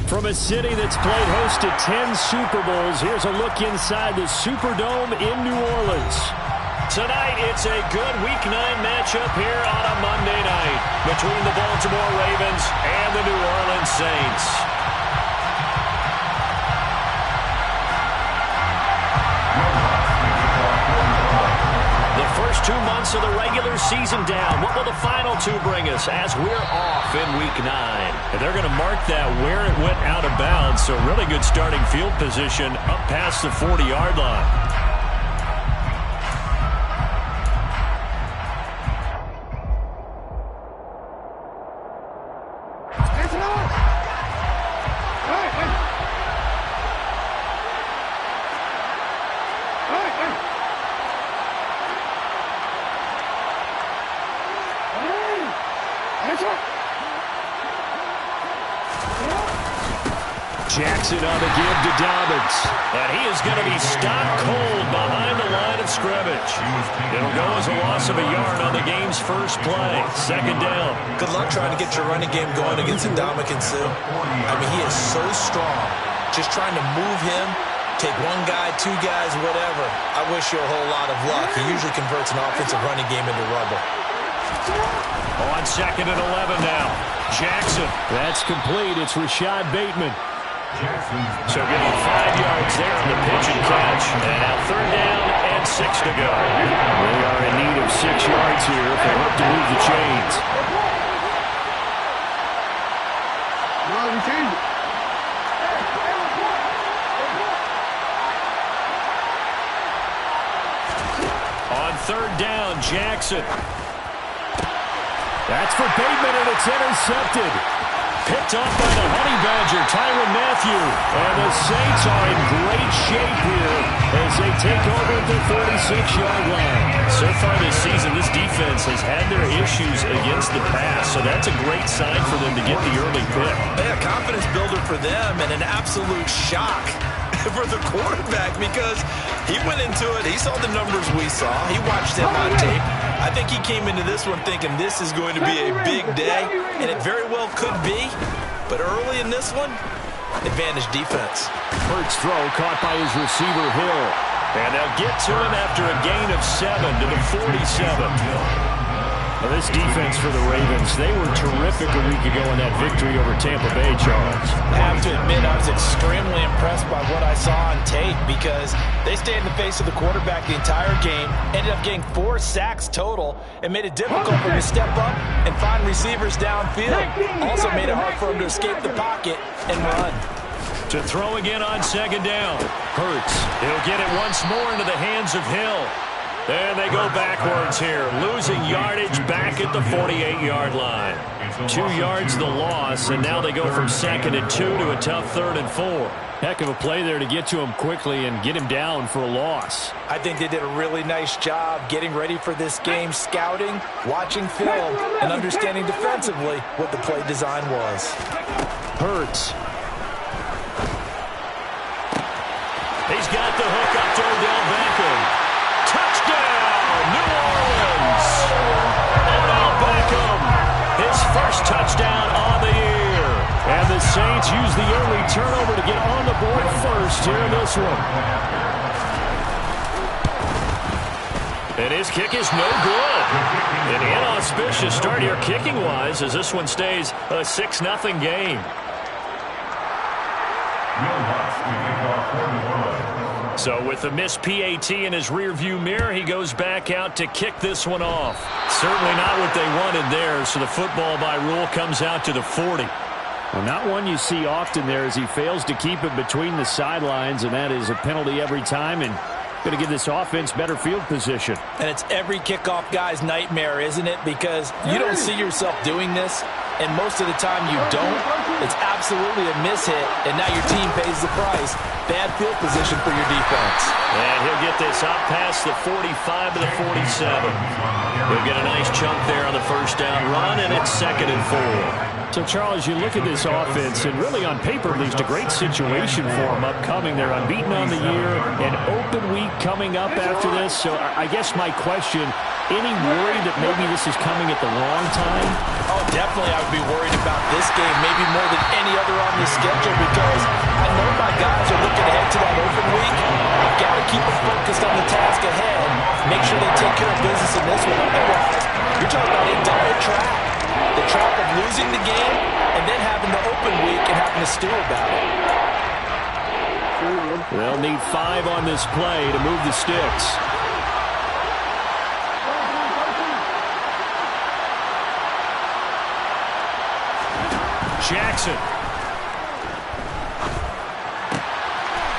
From a city that's played host to 10 Super Bowls, here's a look inside the Superdome in New Orleans. Tonight, it's a good Week 9 matchup here on a Monday night between the Baltimore Ravens and the New Orleans Saints. The first 2 months of the regular season down. What will the final 2 bring us as we're off in Week 9? And they're going to mark that where it went out of bounds, so really good starting field position up past the 40-yard line. Jackson on the give to Dobbins. And he is going to be stopped cold behind the line of scrimmage. It'll go as a loss of a yard on the game's first play. Second down. Good luck trying to get your running game going against Ndamukong Suh. I mean, he is so strong. Just trying to move him, take 1 guy, 2 guys, whatever. I wish you a whole lot of luck. He usually converts an offensive running game into rubble. On 2nd and 11 now. Jackson. That's complete. It's Rashad Bateman. So give him 5 yards there on the pitch and catch. And now 3rd down and 6 to go. They are in need of 6 yards here if they hope to move the chains. On 3rd down, Jackson. That's for Bateman, and it's intercepted. Picked off by the Honey Badger, Tyrann Mathieu. And the Saints are in great shape here as they take over at the 46-yard line. So far this season, this defense has had their issues against the pass, so that's a great sign for them to get the early pick. Yeah, confidence builder for them and an absolute shock for the quarterback because he went into it. He saw the numbers we saw. He watched him on tape. I think he came into this one thinking this is going to be a big day, and it very well could be. But early in this one, advantage defense. Hurts throw caught by his receiver, Hill. And they'll get to him after a gain of 7 to the 47. Well, this defense for the Ravens, they were terrific a week ago in that victory over Tampa Bay, Charles. I have to admit, I was extremely impressed by what I saw on tape because they stayed in the face of the quarterback the entire game, ended up getting 4 sacks total, and made it difficult for him to step up and find receivers downfield. Also made it hard for him to escape the pocket and run. To throw again on 2nd down. Hurts. He'll get it once more into the hands of Hill. And they go backwards here, losing yardage back at the 48-yard line. 2 yards the loss, and now they go from 2nd and 2 to a tough 3rd and 4. Heck of a play there to get to him quickly and get him down for a loss. I think they did a really nice job getting ready for this game, scouting, watching film, and understanding defensively what the play design was. Hurts. He's got the hook up to Odell Beckham. Touchdown, New Orleans! Odell Beckham, his first touchdown on the year. And the Saints use the early turnover to get on the board first here in this one. And his kick is no good. An inauspicious start here kicking-wise as this one stays a 6-0 game. So with the missed PAT in his rearview mirror, he goes back out to kick this one off. Certainly not what they wanted there, so the football by rule comes out to the 40. Well, not one you see often there as he fails to keep it between the sidelines, and that is a penalty every time, and going to give this offense better field position. And it's every kickoff guy's nightmare, isn't it? Because you don't see yourself doing this, and most of the time you don't. It's absolutely a mishit, and now your team pays the price. Bad field position for your defense. And he'll get this out past the 45 to the 47. He'll get a nice chunk there on the first down run, and it's 2nd and 4. So, Charles, you look at this offense, and really on paper, at least, a great situation for them upcoming. They're unbeaten on the year, an open week coming up after this. So I guess my question, any worry that maybe this is coming at the wrong time? Oh, definitely I would be worried about this game, maybe more than any other on the schedule, because I know my guys are looking ahead to that open week. I've got to keep them focused on the task ahead, make sure they take care of business in this one. Otherwise, you're talking about a double trap. The trap of losing the game and then having the open week and having to stew about it. They'll need 5 on this play to move the sticks. Jackson.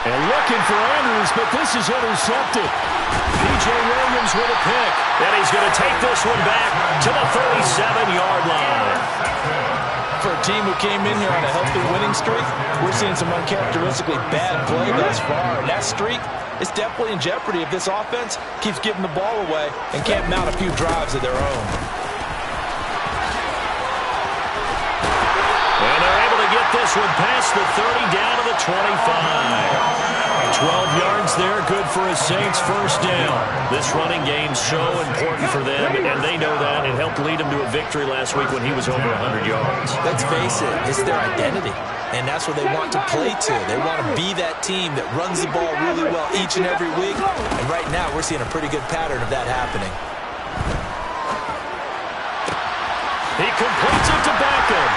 And looking for Andrews, but this is intercepted. P.J. Williams with a pick. And he's going to take this one back to the 37-yard line. For a team who came in here on a healthy winning streak, we're seeing some uncharacteristically bad play thus far. And that streak is definitely in jeopardy if this offense keeps giving the ball away and can't mount a few drives of their own. And they're able to get this one past the 30 down to the 25. 12 yards there, good for a Saints first down. This running game's so important for them, and they know that. It helped lead them to a victory last week when he was over 100 yards. Let's face it, it's their identity, and that's what they want to play to. They want to be that team that runs the ball really well each and every week, and right now we're seeing a pretty good pattern of that happening. He completes it to Beckham,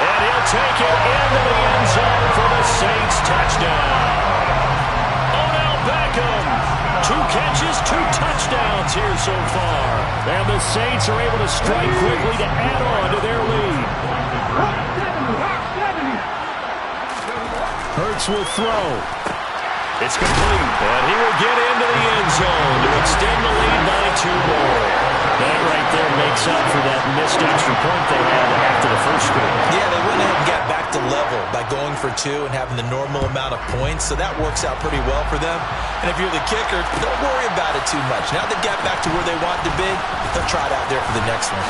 and he'll take it into the end zone for the Saints touchdown. Beckham, 2 catches, 2 touchdowns here so far. And the Saints are able to strike quickly to add on to their lead. Hurts will throw. It's complete. And he will get into the end zone to extend the lead by 2 more. That right there makes up for that missed extra point they had after the first score. Yeah, they went ahead and got back to level by going for 2 and having the normal amount of points, so that works out pretty well for them. And if you're the kicker, don't worry about it too much. Now they got back to where they want to be, they'll try it out there for the next one.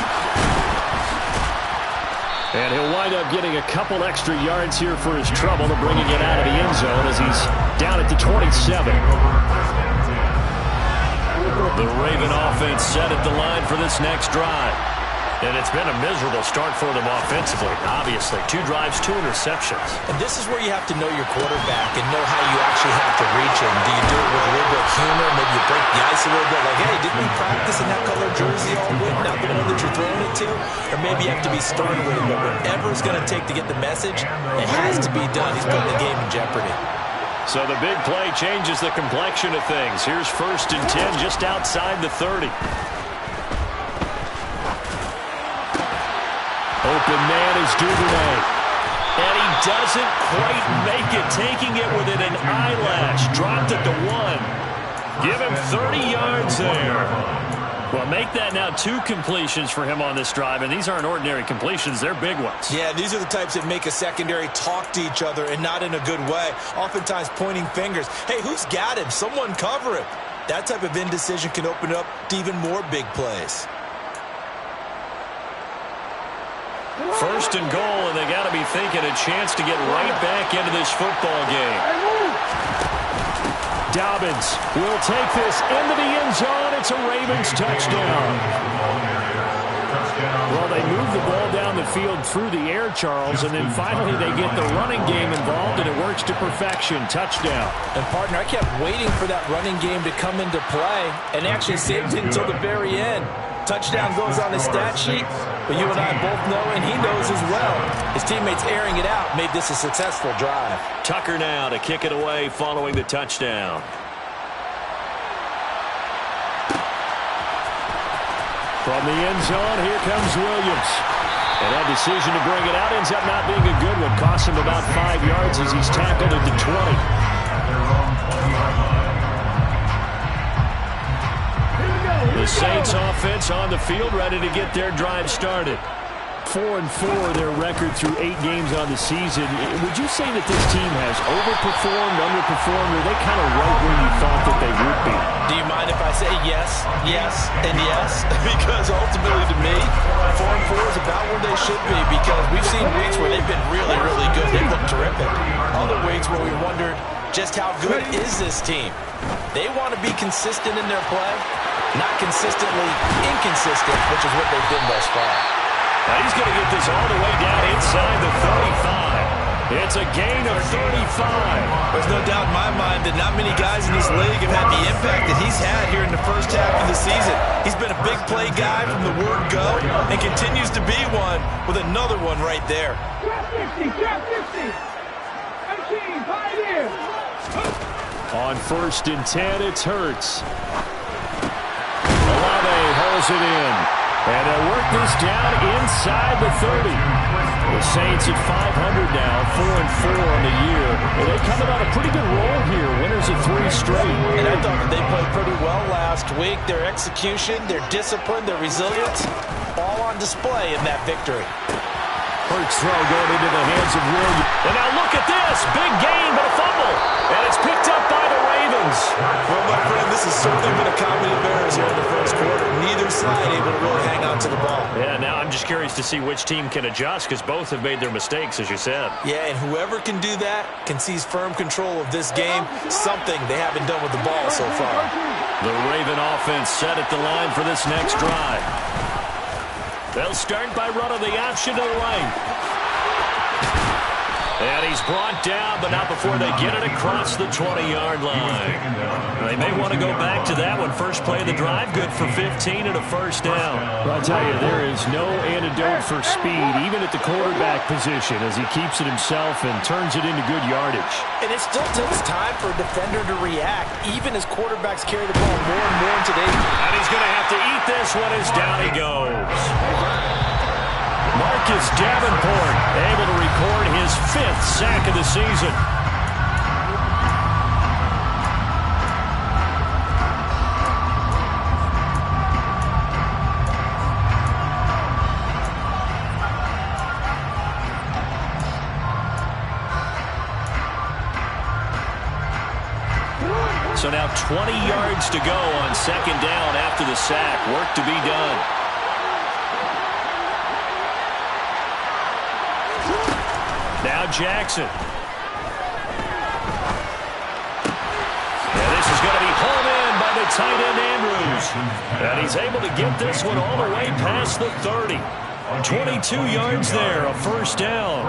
And he'll wind up getting a couple extra yards here for his trouble, bringing it out of the end zone as he's down at the 27. The Raven offense set at the line for this next drive. And it's been a miserable start for them offensively, obviously. 2 drives, 2 interceptions. And this is where you have to know your quarterback and know how you actually have to reach him. Do you do it with a little bit of humor? Maybe you break the ice a little bit, like, hey, didn't we practice in that color jersey all week? Not the one that you're throwing it to? Or maybe you have to be stern with him. But whatever it's going to take to get the message, it has to be done. He's putting the game in jeopardy. So the big play changes the complexion of things. Here's 1st and 10 just outside the 30. Open man is Duvernay. And he doesn't quite make it, taking it within an eyelash. Dropped it to 1. Give him 30 yards there. Well, make that now 2 completions for him on this drive, and these aren't ordinary completions. They're big ones. Yeah, these are the types that make a secondary talk to each other and not in a good way. Oftentimes pointing fingers. Hey, who's got him? Someone cover him. That type of indecision can open up to even more big plays. 1st and goal, and they got to be thinking a chance to get right back into this football game. Dobbins will take this into the end zone. It's a Ravens touchdown. Well, they move the ball down the field through the air, Charles, and then finally they get the running game involved, and it works to perfection. Touchdown. And, partner, I kept waiting for that running game to come into play and actually saved it until the very end. Touchdown goes on his stat sheet, but you and I both know, and he knows as well, his teammates airing it out made this a successful drive. Tucker now to kick it away following the touchdown. From the end zone, here comes Williams. And that decision to bring it out ends up not being a good one. Costs him about 5 yards as he's tackled at the 20. The Saints offense on the field, ready to get their drive started. 4-4 their record through 8 games on the season. Would you say that this team has overperformed, underperformed, or are they kind of right where you thought that they would be? Do you mind if I say yes, yes, and yes? Because ultimately to me, 4-4 is about where they should be because we've seen weeks where they've been really, really good. They've looked terrific. Other weeks where we wondered just how good is this team. They want to be consistent in their play, not consistently inconsistent, which is what they've been thus far. Now he's going to get this all the way down inside the 35. It's a gain of 35. There's no doubt in my mind that not many guys in this league have had the impact that he's had here in the first half of the season. He's been a big play guy from the word go and continues to be one with another one right there. On 1st and 10, it's Hurts. Olave holds it in. And they'll work this down inside the 30. The Saints at 500 now, 4-4 on the year. And they come on a pretty good roll here, winners of 3 straight. And I thought that they played pretty well last week. Their execution, their discipline, their resilience, all on display in that victory. Hurts throw going into the hands of Williams. And now look at this. Big gain, but a fumble. And it's picked up by the Ravens. Well, my friend, this has certainly been a comedy of errors here in the first quarter. Neither side able to really hang on to the ball. Yeah, now I'm just curious to see which team can adjust because both have made their mistakes, as you said. Yeah, and whoever can do that can seize firm control of this game, something they haven't done with the ball so far. The Raven offense set at the line for this next drive. They'll start by running the option to the right. And he's brought down, but not before they get it across the 20-yard line. They may want to go back to that one. First play of the drive, good for 15 and a first down. Well, I'll tell you, there is no antidote for speed, even at the quarterback position, as he keeps it himself and turns it into good yardage. And it still takes time for a defender to react, even as quarterbacks carry the ball more and more in today's game. And he's going to have to eat this one as down he goes. Marcus Davenport able to record his 5th sack of the season. So now 20 yards to go on 2nd down after the sack. Work to be done. Now Jackson. And this is going to be hauled in by the tight end Andrews. And he's able to get this one all the way past the 30. 22 yards there, a first down.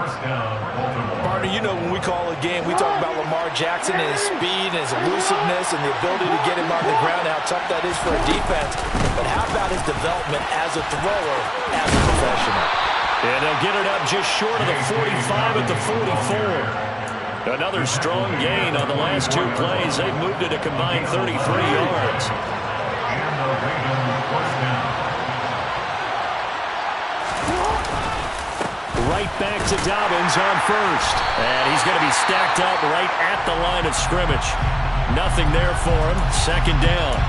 Partner, you know when we call a game, we talk about Lamar Jackson and his speed and his elusiveness and the ability to get him on the ground, how tough that is for a defense. But how about his development as a thrower, as a professional? And they'll get it up just short of the 45 at the 44. Another strong gain on the last 2 plays. They've moved it a combined 33 yards. Right back to Dobbins on first. And he's going to be stacked up right at the line of scrimmage. Nothing there for him. 2nd down.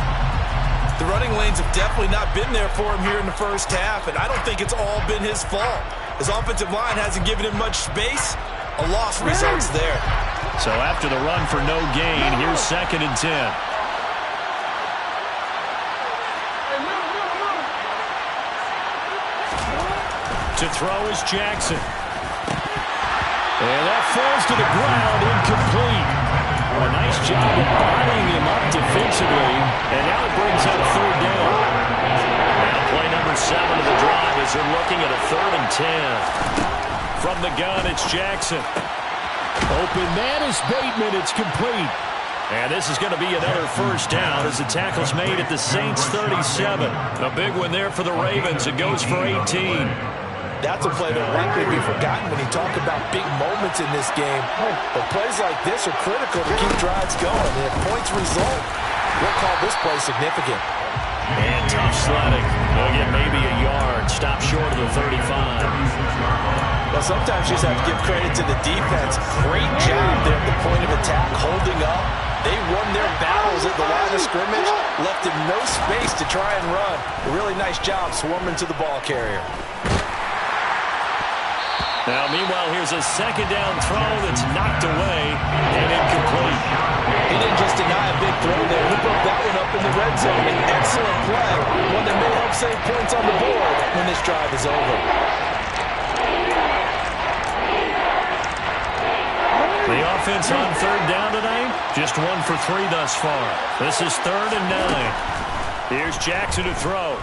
The running lanes have definitely not been there for him here in the first half, and I don't think it's all been his fault. His offensive line hasn't given him much space. A loss results there. So after the run for no gain, here's 2nd and 10. To throw is Jackson. And that falls to the ground, incomplete. A nice job of bodying him up defensively, and now it brings up 3rd down. Now play number 7 of the drive as they're looking at a 3rd and 10. From the gun, it's Jackson. Open man is Bateman. It's complete. And this is going to be another first down as the tackle's made at the Saints 37. A big one there for the Ravens. It goes for 18. That's a play that will likely be forgotten when you talk about big moments in this game. But plays like this are critical to keep drives going. And if points result, we'll call this play significant. And tough sledding. They'll get maybe a yard. Stop short of the 35. Well, sometimes you just have to give credit to the defense. Great job there at the point of attack, holding up. They won their battles at the line of scrimmage, left him no space to try and run. A really nice job swarming to the ball carrier. Now, meanwhile, here's a 2nd down throw that's knocked away and incomplete. He didn't just deny a big throw there. He broke that one up in the red zone. An excellent play, one that may help save points on the board when this drive is over. offense on third down tonight? Just 1 for 3 thus far. This is 3rd and 9. Here's Jackson to throw.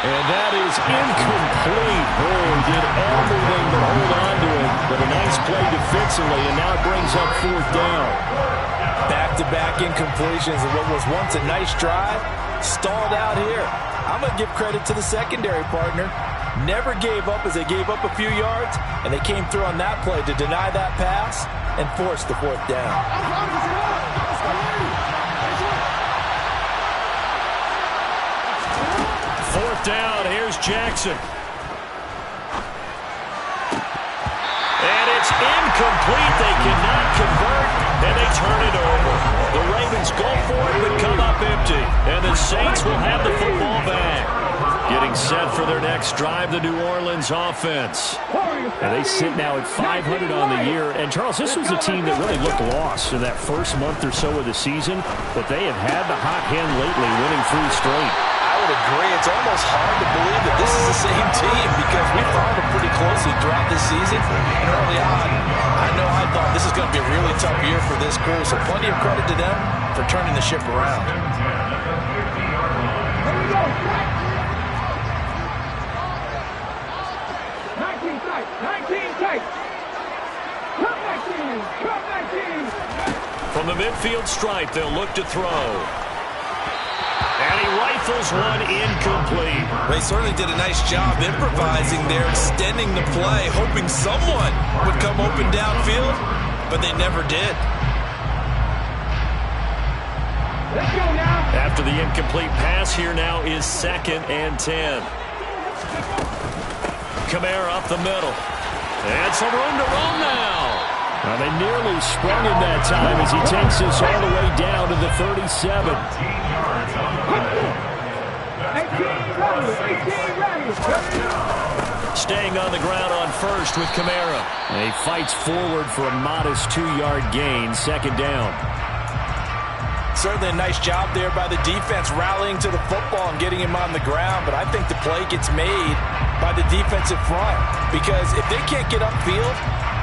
And that is incomplete. Oh, he did everything but hold on to it. But a nice play defensively, and now it brings up 4th down. Back-to-back incompletions, and what was once a nice drive stalled out here. I'm going to give credit to the secondary partner. Never gave up as they gave up a few yards, and they came through on that play to deny that pass and force the 4th down. 4th down, here's Jackson. And it's incomplete. They cannot convert, and they turn it over. The Ravens go for it, but come up empty. And the Saints will have the football back. Getting set for their next drive, the New Orleans offense. And they sit now at 500 on the year. And, Charles, this was a team that really looked lost in that first month or so of the season, but they have had the hot hand lately, winning 3 straight. I would agree. It's almost hard to believe that this is the same team because we followed them pretty closely throughout this season. And early on, I thought this is going to be a really tough year for this crew. So plenty of credit to them for turning the ship around. From the midfield stripe, they'll look to throw. And he rifles one incomplete. They certainly did a nice job improvising there, extending the play, hoping someone would come open downfield, but they never did. Let's go now. After the incomplete pass, here now is 2nd and 10. Kamara up the middle. And some room to run now. Well, they nearly sprung him that time as he takes this all the way down to the 37. 18 ready. Staying on the ground on first with Kamara. And he fights forward for a modest 2-yard gain, 2nd down. Certainly a nice job there by the defense rallying to the football and getting him on the ground, but I think the play gets made by the defensive front because if they can't get upfield,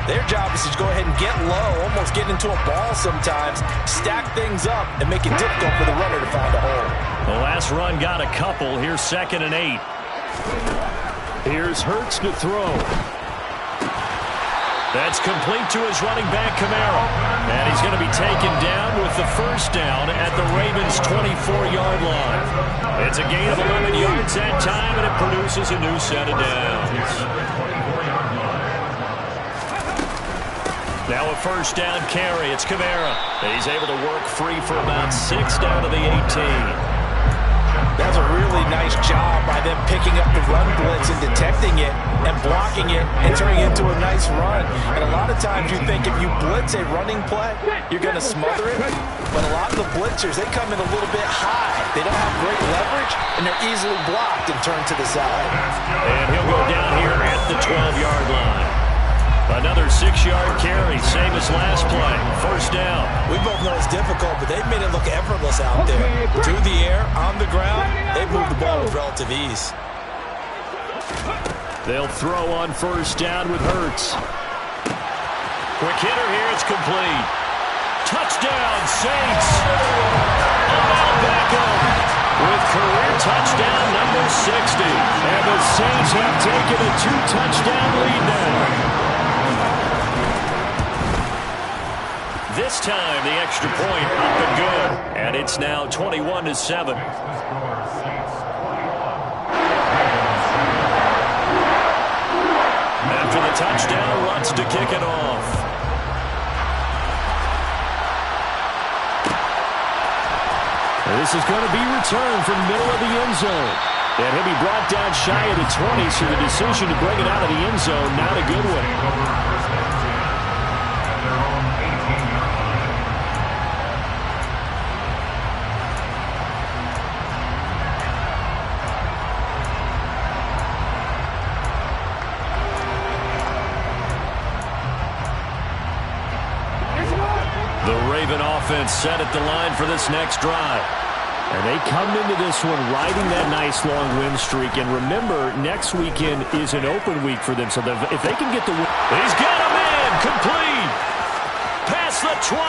their job is to go ahead and get low, almost get into a ball sometimes, stack things up, and make it difficult for the runner to find a hole. The last run got a couple. Here's 2nd and 8. Here's Hurts to throw. That's complete to his running back, Kamara. And he's going to be taken down with the 1st down at the Ravens' 24-yard line. It's a gain of 11 yards that time, and it produces a new set of downs. Now a 1st down carry. It's Kamara. He's able to work free for about 6 down to the 18. That's a really nice job by them picking up the run blitz and detecting it and blocking it and turning it into a nice run. And a lot of times you think if you blitz a running play, you're going to smother it. But a lot of the blitzers, they come in a little bit high. They don't have great leverage, and they're easily blocked and turned to the side. And he'll go down here at the 12-yard line. Another 6-yard carry, same as last play. 1st down. We both know it's difficult, but they've made it look effortless out there. Through the air, on the ground, they've moved the ball with relative ease. They'll throw on 1st down with Hurts. Quick hitter here, it's complete. Touchdown, Saints. Odell Beckham with career touchdown number 60. And the Saints have taken a 2-touchdown lead now. This time, the extra point up and good. And it's now 21-7. After the touchdown, Lutz to kick it off. This is going to be returned from the middle of the end zone. And he'll be brought down shy of the 20, so the decision to bring it out of the end zone, not a good one. Offense set at the line for this next drive. And they come into this one riding that nice long win streak. And remember, next weekend is an open week for them. So if they can get the win. He's got him in. complete. Past the 20.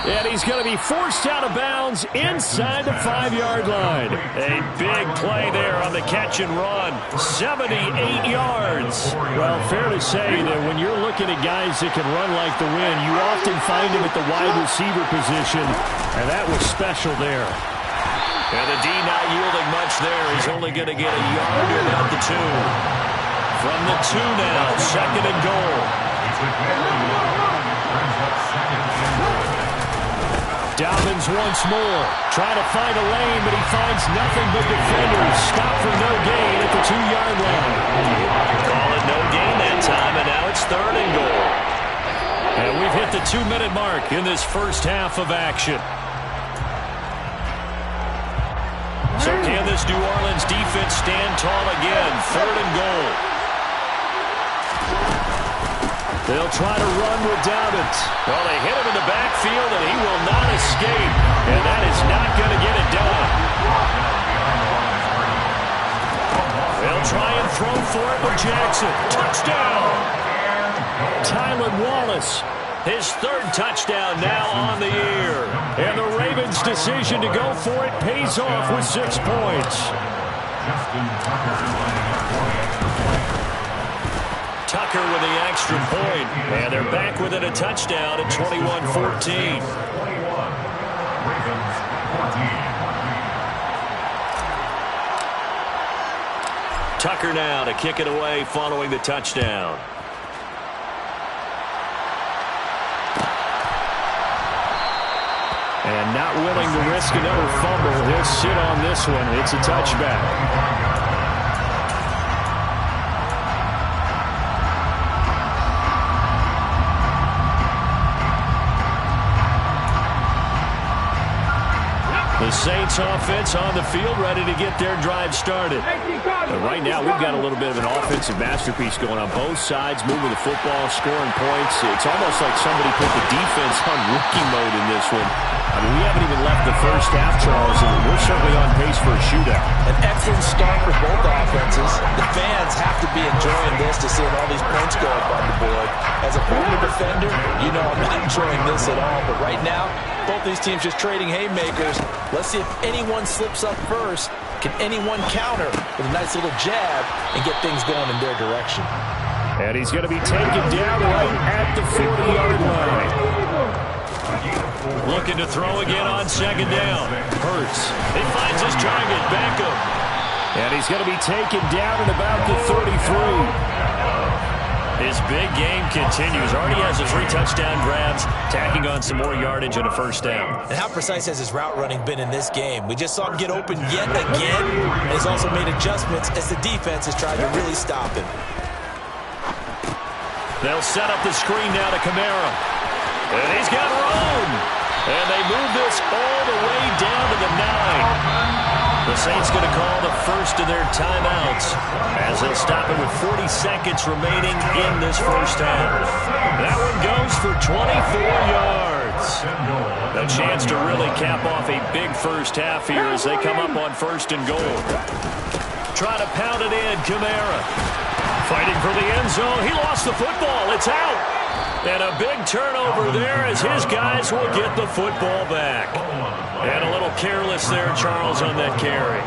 And he's going to be forced out of bounds inside the 5-yard line. A big play there on the catch and run. 78 yards. Well, fair to say that when you're looking at guys that can run like the wind, you often find him at the wide receiver position, and that was special there. And the D not yielding much there. He's only going to get a yard and out the 2. From the 2 now, 2nd and goal. Dobbins once more, trying to find a lane, but he finds nothing but defenders. Stop for no gain at the 2-yard line. Call it no gain that time, and now it's 3rd and goal. And we've hit the 2-minute mark in this first half of action. So can this New Orleans defense stand tall again? 3rd and goal. They'll try to run with Dobbins. Well, they hit him in the backfield, and he will not escape. And that is not going to get it done. They'll try and throw for it with Jackson. Touchdown! Tylan Wallace. His 3rd touchdown now on the year. And the Ravens' decision to go for it pays off with 6 points. Tucker with the extra point. And they're back within a touchdown at 21-14. Tucker now to kick it away following the touchdown. And not willing to risk another fumble. He'll sit on this one. It's a touchback. The Saints offense on the field, ready to get their drive started. But right now, we've got a little bit of an offensive masterpiece going on both sides, moving the football, scoring points. It's almost like somebody put the defense on rookie mode in this one. I mean, we haven't even left the first half, Charles, and we're certainly on pace for a shootout. An excellent start for both offenses. The fans have to be enjoying this to see all these points go up on the board. As a former defender, you know I'm not enjoying this at all. But right now, both these teams just trading haymakers. Let's see if anyone slips up first. Can anyone counter with a nice little jab and get things going in their direction? And he's going to be taken down right at the 40-yard line. Looking to throw again on 2nd down. Hurts. He finds his target, Beckham. And he's going to be taken down at about the 33. His big game continues. Already has the 3 touchdown grabs, tacking on some more yardage and a first down. And how precise has his route running been in this game? We just saw him get open yet again. And he's also made adjustments as the defense has tried to really stop him. They'll set up the screen now to Kamara. And he's got room. And they move this all the way down to the 9. The Saints going to call the first of their timeouts as they'll stop it with 40 seconds remaining in this first half. That one goes for 24 yards. A chance to really cap off a big first half here as they come up on 1st and goal. Try to pound it in, Kamara. Fighting for the end zone. He lost the football. It's out. And a big turnover there as his guys will get the football back. And a little careless there, Charles, on that carry.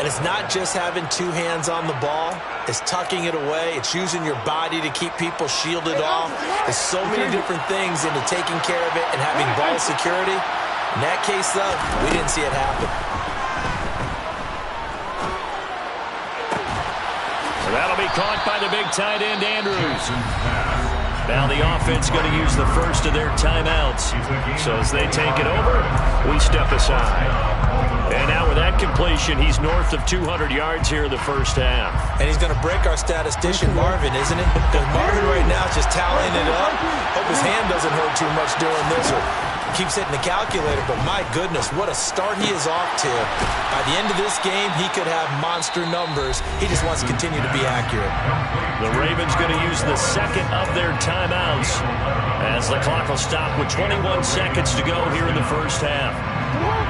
And it's not just having 2 hands on the ball. It's tucking it away. It's using your body to keep people shielded off. There's so many different things into taking care of it and having ball security. In that case, though, we didn't see it happen. So that'll be caught by the big tight end, Andrews. Now the offense going to use the first of their timeouts. So as they take it over, we step aside. And now with that completion, he's north of 200 yards here in the first half. And he's going to break our statistician, Marvin, isn't it? Because Marvin right now is just tallying it up. Hope his hand doesn't hurt too much doing this or keeps hitting the calculator. But my goodness, what a start he is off to. By the end of this game, he could have monster numbers. He just wants to continue to be accurate. The Ravens going to use the second of their timeouts as the clock will stop with 21 seconds to go here in the first half.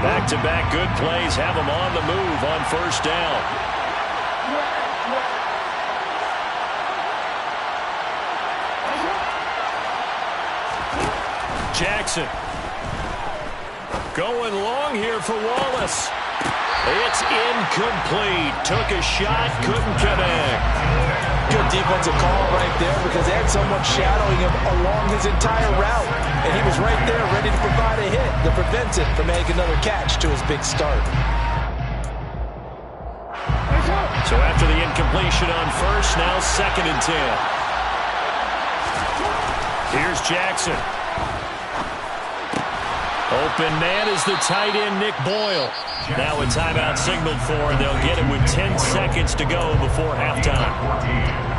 Back-to-back good plays have them on the move on 1st down. Jackson. Going long here for Wallace. It's incomplete. Took a shot, couldn't connect. Good defensive call right there because they had someone shadowing him along his entire route. And he was right there ready to provide a hit that prevents him from making another catch to his big start. So after the incompletion on first, now 2nd and 10. Here's Jackson. Open man is the tight end, Nick Boyle. Now a timeout signaled for, and they'll get it with 10 seconds to go before halftime.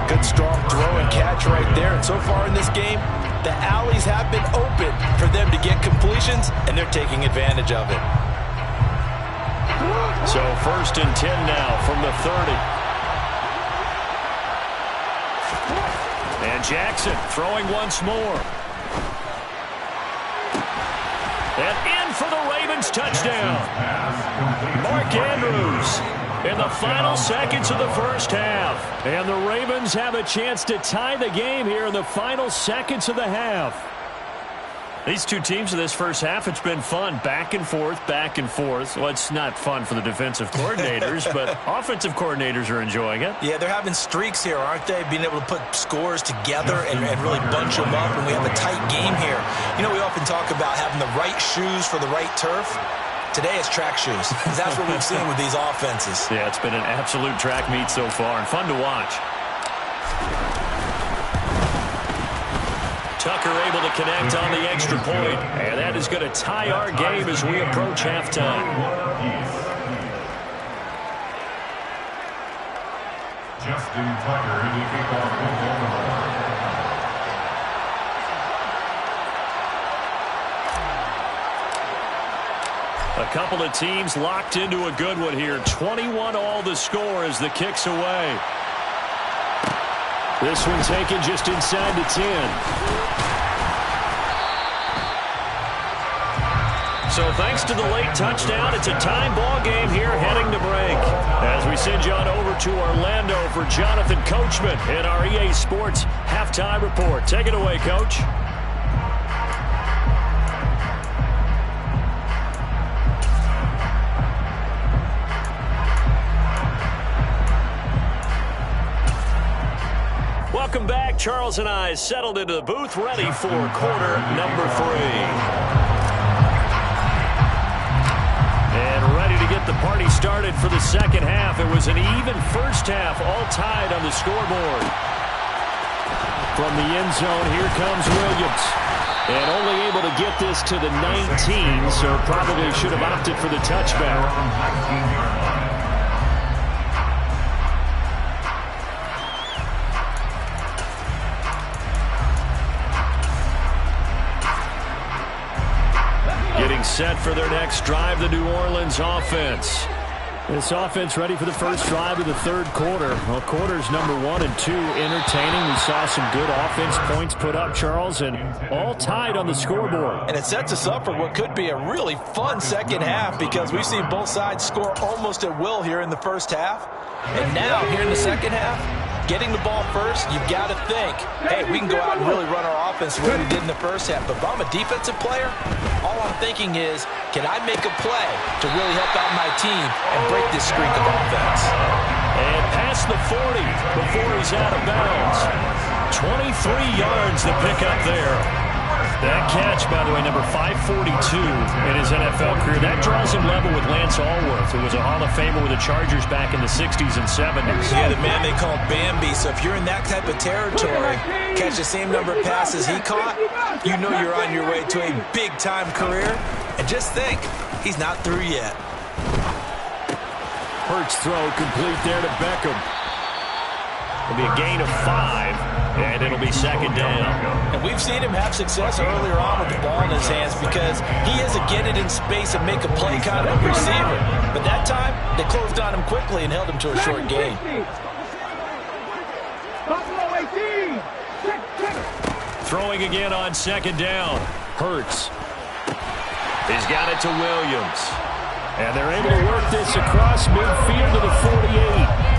Good strong throw and catch right there. And so far in this game, the alleys have been open for them to get completions, and they're taking advantage of it. So 1st and 10 now from the 30. And Jackson throwing once more. And in for the Ravens touchdown. Mark Andrews in the final seconds of the first half. And the Ravens have a chance to tie the game here in the final seconds of the half. These two teams in this first half, it's been fun. Back and forth, back and forth. Well, it's not fun for the defensive coordinators, but offensive coordinators are enjoying it. Yeah, they're having streaks here, aren't they? Being able to put scores together and really bunch them up, and we have a tight game here. You know, we often talk about having the right shoes for the right turf. Today it's track shoes. That's what we've seen with these offenses. Yeah, it's been an absolute track meet so far and fun to watch. Tucker able to connect on the extra point, and that is going to tie our game as we approach halftime. Justin Tucker in the kickoff football. A couple of teams locked into a good one here. 21 all the score as the kick's away. This one taken just inside the 10. So thanks to the late touchdown, it's a time ball game here heading to break. As we send you on over to Orlando for Jonathan Coachman in our EA Sports Halftime Report. Take it away, Coach. Welcome back. Charles and I settled into the booth, ready for quarter number 3. And ready to get the party started for the second half. It was an even first half, all tied on the scoreboard. From the end zone, here comes Williams. And only able to get this to the 19, so probably should have opted for the touchback. Getting set for their next drive, the New Orleans offense. This offense ready for the first drive of the third quarter. Well, quarters number 1 and 2 entertaining. We saw some good offense points put up, Charles, and all tied on the scoreboard. And it sets us up for what could be a really fun second half because we've seen both sides score almost at will here in the first half. And now, here in the second half, getting the ball first, you've got to think, hey, we can go out and really run our offense the way we did in the first half. But if I'm a defensive player, all I'm thinking is, can I make a play to really help out my team and break this streak of offense? And past the 40 before he's out of bounds. 23 yards to pick up there. That catch, by the way, number 542 in his NFL career. That draws him level with Lance Allworth, who was a Hall of Famer with the Chargers back in the 60s and 70s. Yeah, the man they called Bambi. So if you're in that type of territory, catch the same number of passes he caught, you know you're on your way to a big-time career. And just think, he's not through yet. Hurts throw complete there to Beckham. It'll be a gain of 5, and it'll be second down. And we've seen him have success earlier on with the ball in his hands because he is a get it in space and make a play kind of receiver. But that time, they closed on him quickly and held him to a short gain. Throwing again on second down. Hurts. He's got it to Williams. And they're able to work this across midfield to the 48.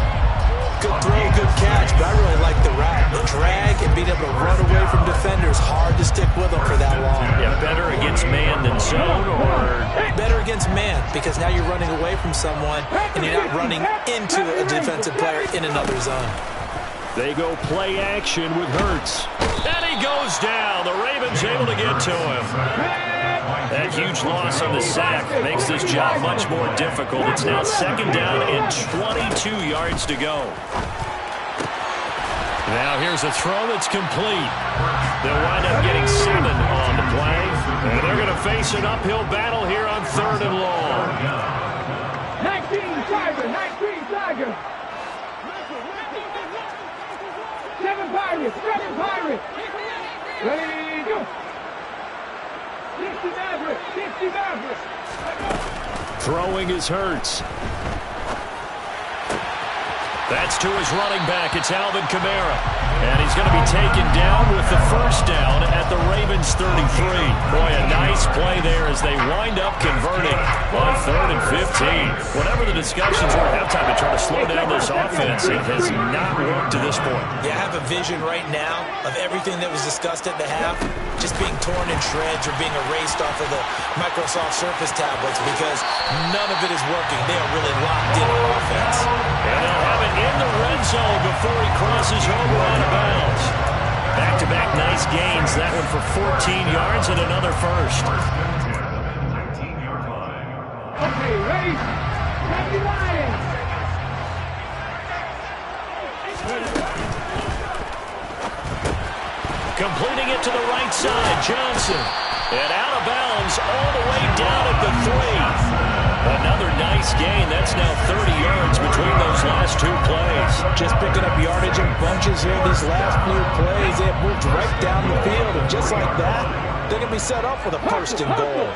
Good throw, good catch, but I really like the route. The drag and being able to run away from defenders, hard to stick with them for that long. Yeah, better against man than zone, or better against man, because now you're running away from someone and you're not running into a defensive player in another zone. They go play action with Hurts. And he goes down. The Ravens able to get to him. That huge loss on the sack makes this job much more difficult. It's now 2nd down and 22 yards to go. Now here's a throw that's complete. They'll wind up getting 7 on the play. And they're going to face an uphill battle here on 3rd and long. 19 Tiger, 19 Tiger. 7 Pirates, 7 Pirates. Ready, go. 60 Mavericks, 60 Mavericks. Throwing is Hurts. That's to his running back. It's Alvin Kamara. And he's going to be taken down with the 1st down at the Ravens 33. Boy, a nice play there as they wind up converting on 3rd and 15. Whatever the discussions were at halftime to try to slow down this offense, it has not worked to this point. Yeah, I have a vision right now of everything that was discussed at the half just being torn in shreds or being erased off of the Microsoft Surface tablets because none of it is working. They are really locked in on offense. And they'll have it in the red zone before he crosses over out of bounds. Back-to-back nice gains. That one for 14 yards and another first. Okay, ready? Happy Lions. Completing it to the right side, Johnson. And out of bounds all the way down at the 3. Another nice gain. That's now 30 yards between those last 2 plays. Just picking up yardage in bunches here these last few plays. They have moved right down the field, and just like that, they're going to be set up with a 1st and goal.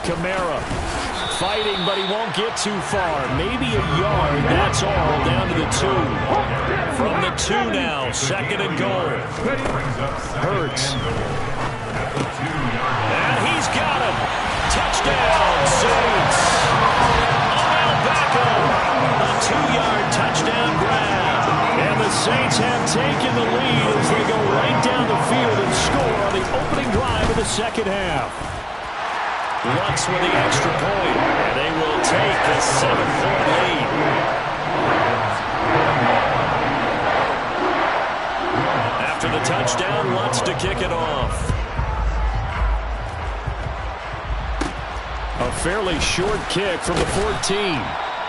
Kamara fighting, but he won't get too far. Maybe a yard, that's all, down to the 2. From the 2 now, 2nd and goal. Hurts. And he's got him. Touchdown, Saints. Odell Beckham. A 2-yard touchdown grab. And the Saints have taken the lead as they go right down the field and score on the opening drive of the 2nd half. Lutz with the extra point, and they will take a 7-point lead. After the touchdown, Lutz to kick it off. A fairly short kick from the 14,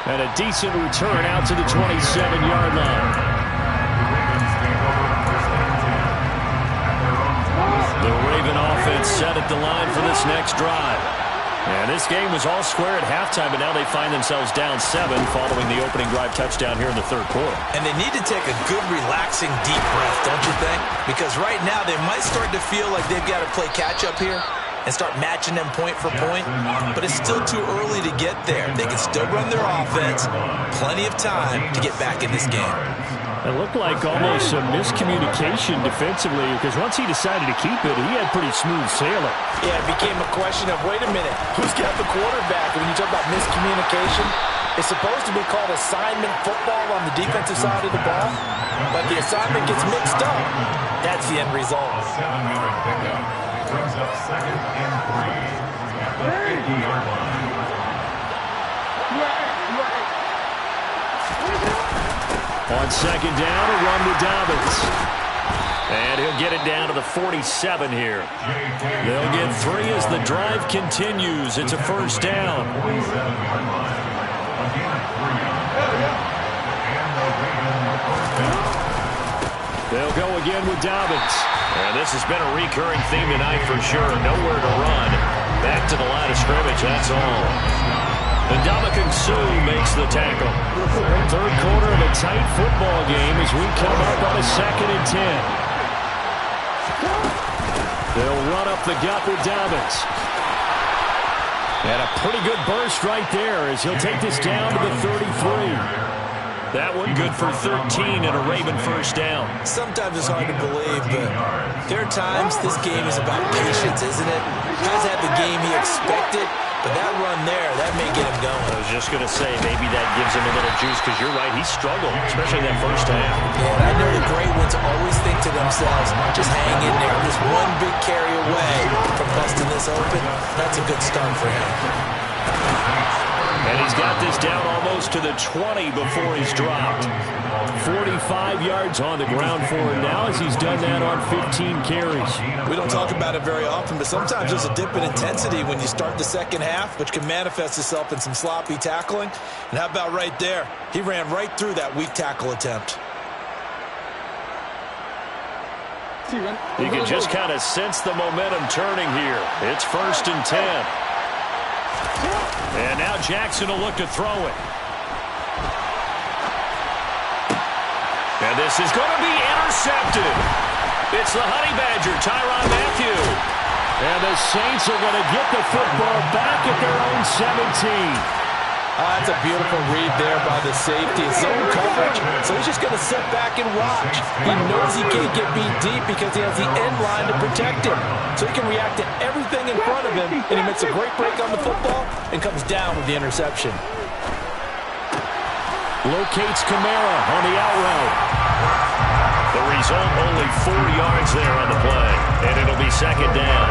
and a decent return out to the 27-yard line. The Raven offense set at the line for this next drive. And this game was all square at halftime, but now they find themselves down 7 following the opening drive touchdown here in the 3rd quarter. And they need to take a good, relaxing, deep breath, don't you think? Because right now they might start to feel like they've got to play catch-up here and start matching them point for point, but it's still too early to get there. They can still run their offense. Plenty of time to get back in this game. It looked like almost some miscommunication defensively because once he decided to keep it, he had pretty smooth sailing. Yeah, it became a question of, wait a minute, who's got the quarterback? When you talk about miscommunication, it's supposed to be called assignment football on the defensive side of the ball, but the assignment gets mixed up. That's the end result. 7-yard pickup brings up 2nd and 3 at the 50-yard line. On 2nd down, a run to Dobbins. And he'll get it down to the 47 here. They'll get 3 as the drive continues. It's a 1st down. They'll go again with Dobbins. And this has been a recurring theme tonight for sure. Nowhere to run. Back to the line of scrimmage, that's all. And Ndamukong Suh makes the tackle. 3rd quarter of a tight football game as we come up on a 2nd and 10. They'll run up the gut with Dobbins. And a pretty good burst right there as he'll take this down to the 33. That one good for 13 and a Raven 1st down. Sometimes it's hard to believe, but there are times this game is about patience, isn't it? Guys had the game he expected, But that run there, that may get him going. I was just going to say, maybe that gives him a little juice, because you're right, he struggled, especially in that first half. Yeah, and I know the great ones always think to themselves, just hang in there. Just one big carry away from busting this open. That's a good start for him. And he's got this down almost to the 20 before he's dropped. 45 yards on the ground for him now as he's done that on 15 carries. We don't talk about it very often, but sometimes there's a dip in intensity when you start the second half, which can manifest itself in some sloppy tackling. And how about right there? He ran right through that weak tackle attempt. You can just kind of sense the momentum turning here. It's 1st and 10. And now Jackson will look to throw it. And this is going to be intercepted. It's the Honey Badger, Tyrann Mathieu. And the Saints are going to get the football back at their own 17. That's a beautiful read there by the safety. It's zone coverage, so he's just going to sit back and watch. He knows he can't get beat deep because he has the end line to protect him. So he can react to everything in front of him, and he makes a great break on the football and comes down with the interception. Locates Kamara on the out route. The result, only 4 yards there on the play, and it'll be 2nd down.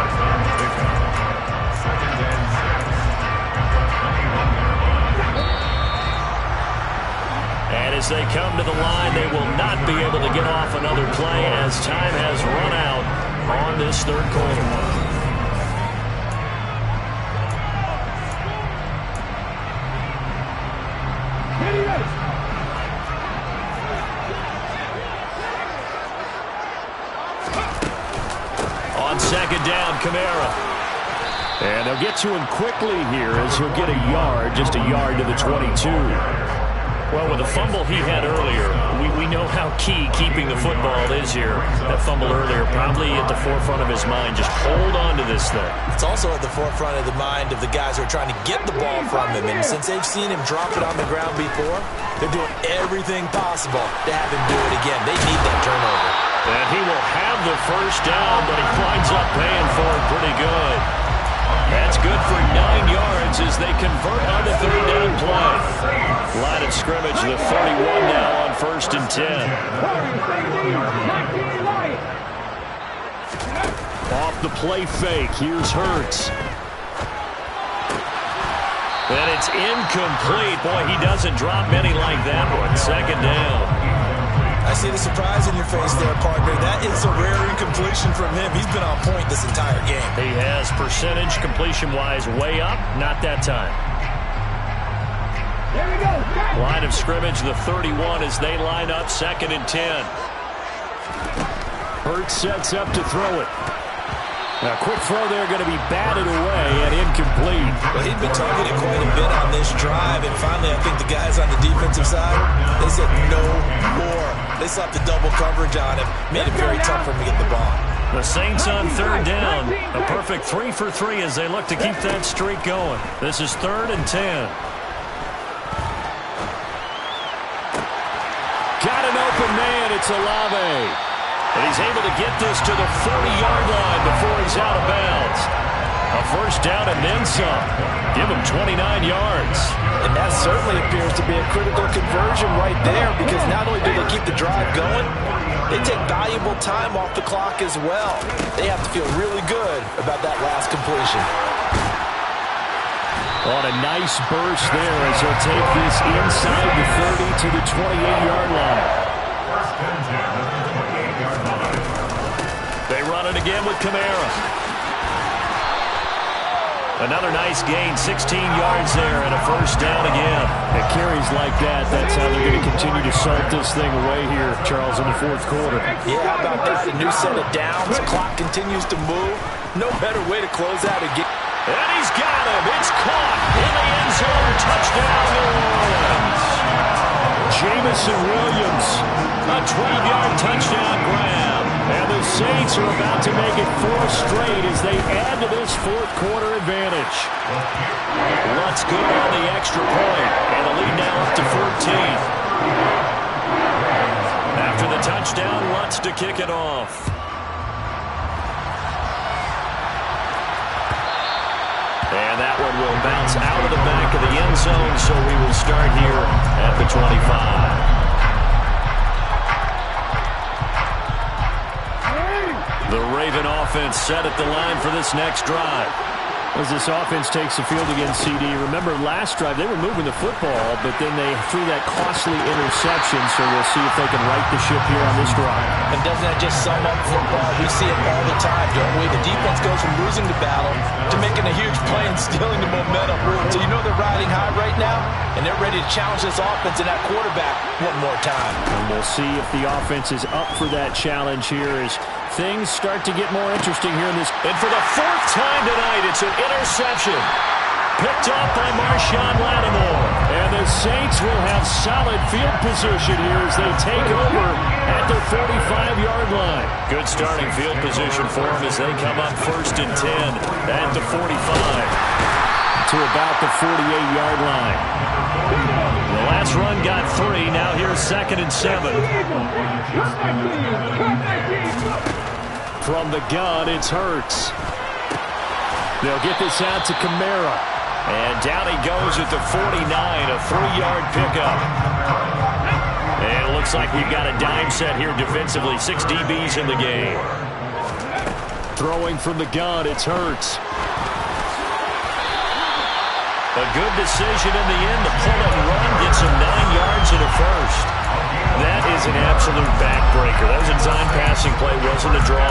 And as they come to the line, they will not be able to get off another play as time has run out on this 3rd quarter. On 2nd down, Kamara. And they'll get to him quickly here as he'll get a yard, just a yard to the 22. Well, with the fumble he had earlier, we know how key keeping the football is here. That fumble earlier probably at the forefront of his mind. Just hold on to this thing. It's also at the forefront of the mind of the guys who are trying to get the ball from him. And since they've seen him drop it on the ground before, they're doing everything possible to have him do it again. They need that turnover. And he will have the 1st down, but he winds up paying for it pretty good. That's good for 9 yards as they convert on the 3rd down play. Line of scrimmage, the 31 now on 1st and 10. Off the play fake, here's Hurts. And it's incomplete. Boy, he doesn't drop many like that one. 2nd down. I see the surprise in your face there, partner. That is a rare incompletion from him. He's been on point this entire game. He has percentage completion-wise way up. Not that time. Line of scrimmage, the 31 as they line up 2nd and 10. Hurts sets up to throw it. Now, quick throw there going to be batted away and incomplete. Well, he'd been targeted quite a bit on this drive, and finally I think the guys on the defensive side, they said no more. They slapped the double coverage on him, made it very tough for him to get the ball. The Saints on 3rd down. A perfect 3 for 3 as they look to keep that streak going. This is 3rd and 10. Got an open man. It's Olave. And he's able to get this to the 40-yard line before he's out of bounds. A 1st down and then some. Give him 29 yards. And that certainly appears to be a critical conversion right there, because not only do they keep the drive going, they take valuable time off the clock as well. They have to feel really good about that last completion. On a nice burst there as he'll take this inside the 30 to the 28-yard line. They run it again with Kamara. Another nice gain, 16 yards there, and a 1st down again. It carries like that. That's how they're going to continue to salt this thing away here, Charles, in the 4th quarter. Yeah, how about that? A new set of downs. Clock continues to move. No better way to close out a game. And he's got him. It's caught in the end zone. Touchdown, New Orleans. Jameson Williams, a 12-yard touchdown grab. And the Saints are about to make it 4 straight as they add to this 4th quarter advantage. Lutz good on the extra point, and the lead now up to 14. After the touchdown, Lutz to kick it off. And that one will bounce out of the back of the end zone, so we will start here at the 25. The Raven offense set at the line for this next drive. As this offense takes the field against CD, remember last drive they were moving the football, but then they threw that costly interception, so we'll see if they can right the ship here on this drive. And doesn't that just sum up football? We see it all the time, don't we? The defense goes from losing the battle to making a huge play and stealing the momentum. So you know they're riding high right now, and they're ready to challenge this offense and that quarterback one more time. And we'll see if the offense is up for that challenge here as things start to get more interesting here in this. And for the fourth time tonight, it's an interception. Picked off by Marshawn Lattimore. And the Saints will have solid field position here as they take over at the 45-yard line. Good starting field position for them as they come up 1st and 10 at the 45. To about the 48-yard line. The last run got 3. Now here's 2nd and 7. From the gun, it's Hurts. They'll get this out to Kamara. And down he goes at the 49, a 3-yard pickup. And it looks like we've got a dime set here defensively. 6 DBs in the game. Throwing from the gun, it's Hurts. A good decision in the end to pull and run, get some 9 yards and a first. That is an absolute backbreaker. That was a design passing play, wasn't a draw.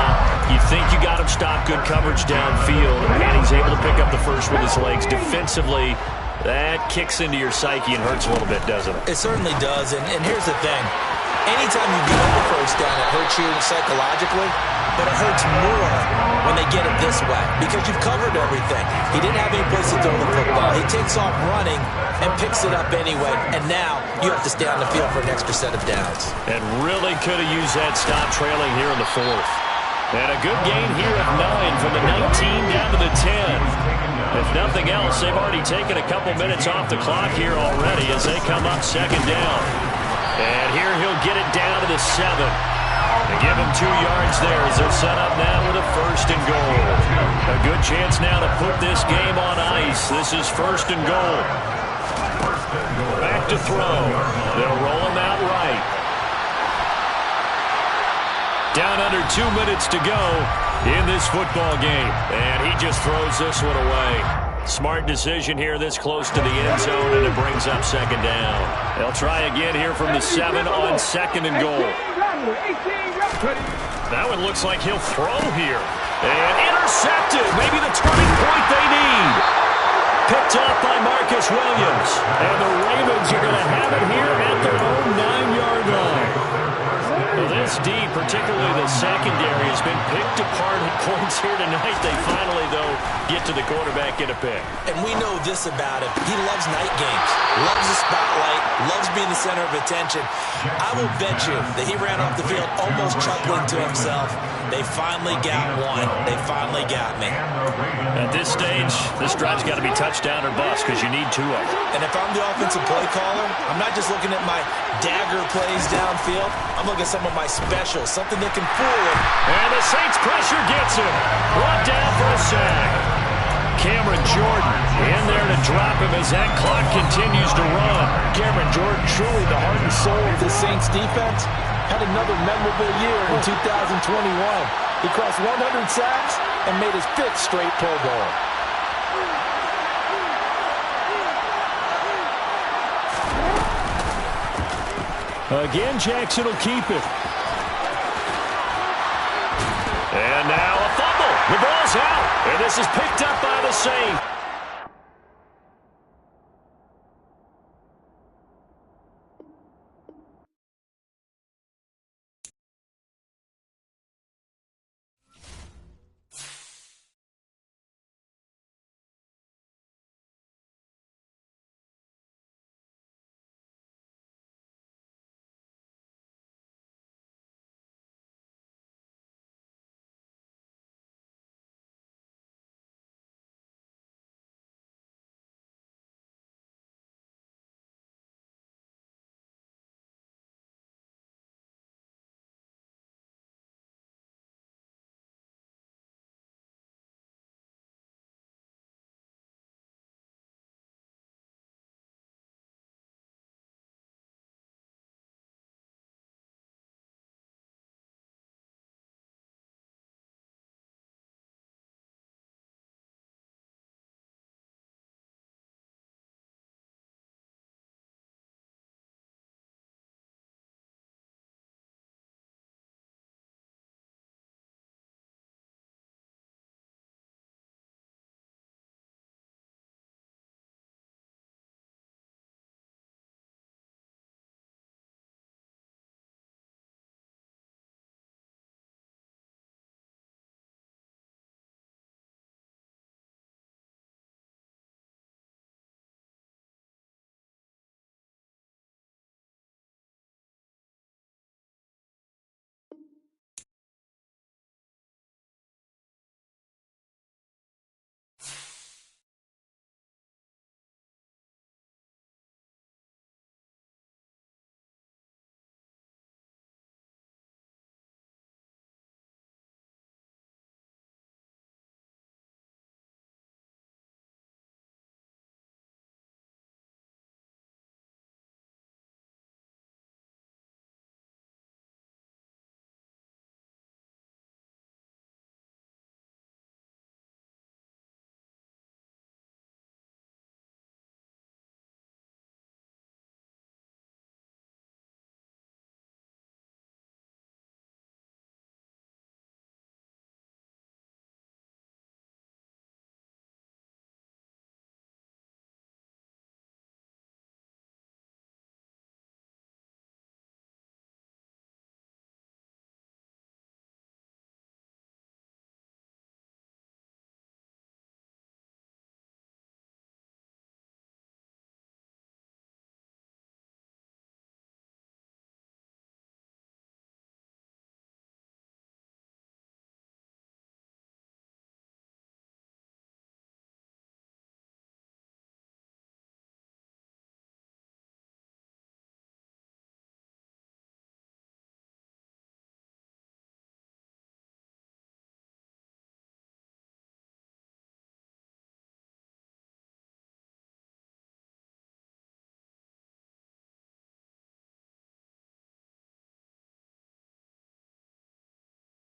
You think you got him stopped, good coverage downfield, and he's able to pick up the first with his legs. Defensively, that kicks into your psyche and hurts a little bit, doesn't it? It certainly does, and here's the thing. Anytime you get the first down, it hurts you psychologically, but it hurts more when they get it this way because you've covered everything. He didn't have any place to throw the football. He takes off running and picks it up anyway, and now you have to stay on the field for an extra set of downs. And really could have used that stop trailing here in the 4th. And a good gain here of 9 from the 19 down to the 10. If nothing else, they've already taken a couple minutes off the clock here already as they come up 2nd down. And here he'll get it down to the 7. They give him 2 yards there as they're set up now with a 1st and goal. A good chance now to put this game on ice. This is 1st and goal. Back to throw. They'll roll him out right. Down under 2 minutes to go in this football game. And he just throws this one away. Smart decision here this close to the end zone, and it brings up 2nd down. They'll try again here from the 7 on 2nd and goal. That one looks like he'll throw here. And intercepted. Maybe the turning point they need. Picked off by Marcus Williams. And the Ravens are going to have it here at their own 9-yard line. Well, this D, particularly the secondary, has been picked apart at points here tonight. They finally, though, get to the quarterback in a pick. And we know this about him. He loves night games, loves the spotlight, loves being the center of attention. I will bet you that he ran off the field almost chuckling to himself. They finally got one. They finally got me. At this stage, this drive's got to be touchdown or bust because you need 2 of them. And if I'm the offensive play caller, I'm not just looking at my dagger plays downfield. I'm looking at some of my specials, something that can fool him. And the Saints pressure gets him. Brought down for a sack. Cameron Jordan in there to drop him as that clock continues to run. Cameron Jordan, truly the heart and soul of the Saints defense, had another memorable year in 2021. He crossed 100 sacks and made his 5th straight Pro Bowl. Again, Jackson will keep it. And now a fumble. The ball's out. And this is picked up by the Saints.